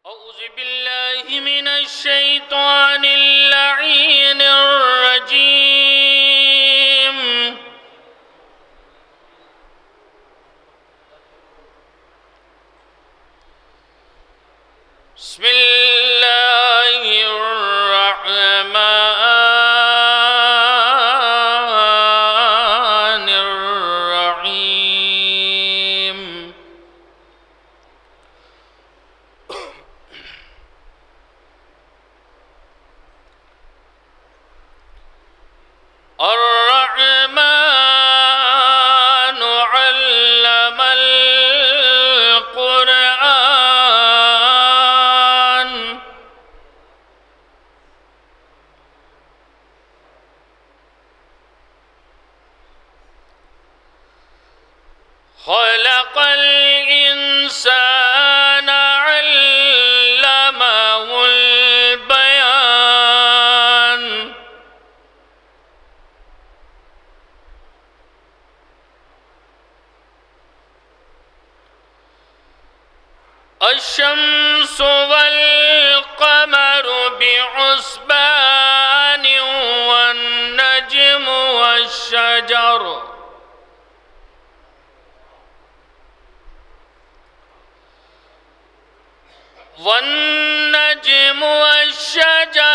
أعوذ بالله من الشيطان اللعين الرجيم. بسم الله الرحمن الرحيم. الرحمن علم القرآن خلق الإنسان علمه البيان الشمس والقمر بحسبان والنجم والشجر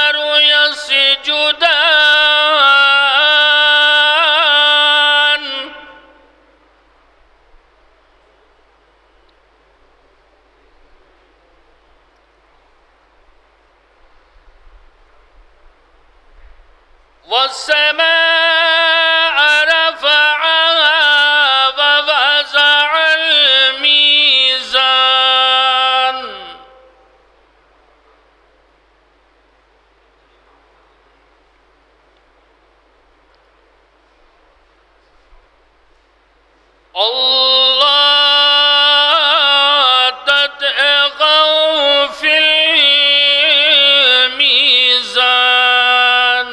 يسجدان والسماء رفعها ووضع الميزان الله تطغوا في الميزان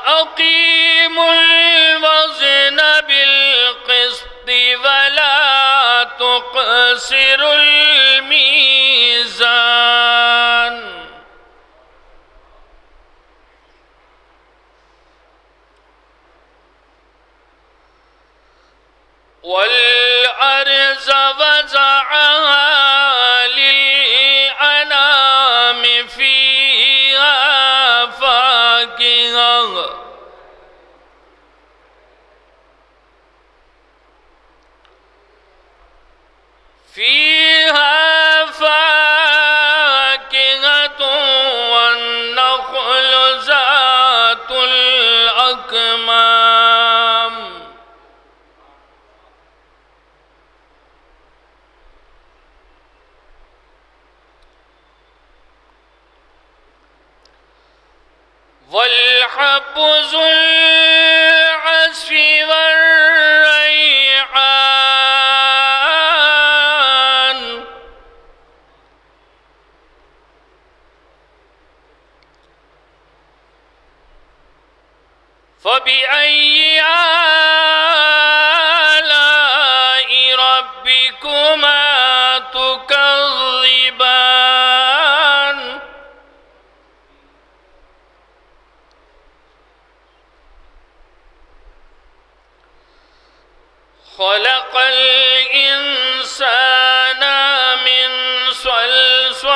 وأقيموا الوزن بالقسط ولا تخسروا الميزان والأرض وضعها للأنام فيها فاكهة والنخل ذات الأكمام والحب ذو العصف والريحان فبأي آلاء ربكما تكذبان خلق الإنسان من صلصال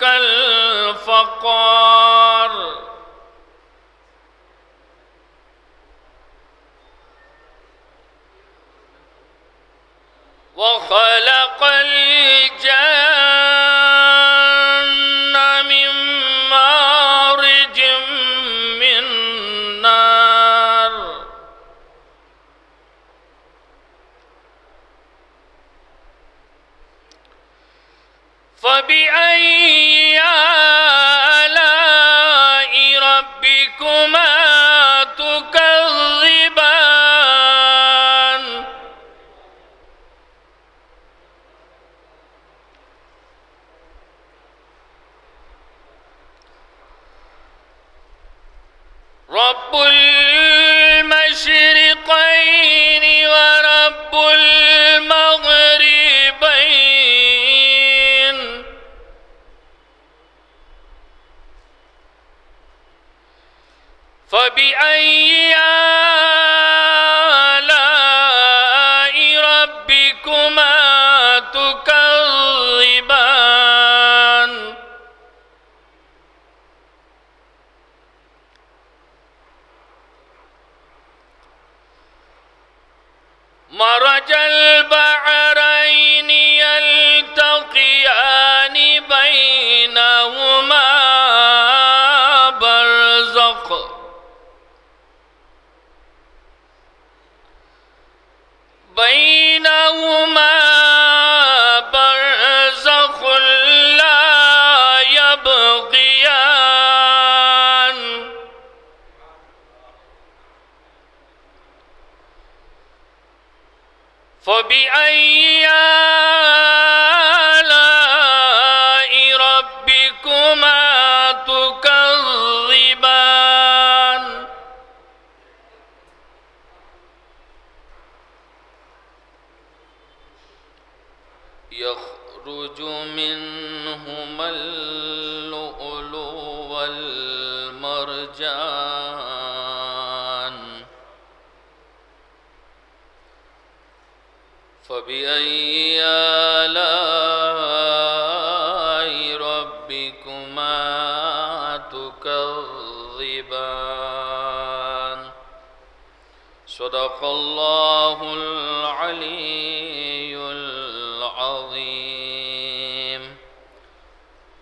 كالفخار وخلق الجن من مارج من نار فبأي آلاء ربكما تكذبان رب المشرقين ورب المغربين فبأي آلاء ربكما تكذبان مرج البحرين يلتقيان بينهما برزخ لا يبغيان فبأي آلاء ربكما تكذبان يخرج منهما اللؤلؤ والمرجان فبأي آلاء ربكما تكذبان صدق الله العلي العظيم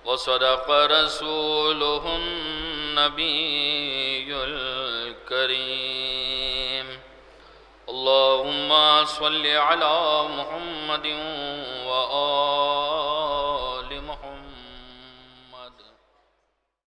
وصدق رسوله النبي الكريم اللهم صل على محمد وآله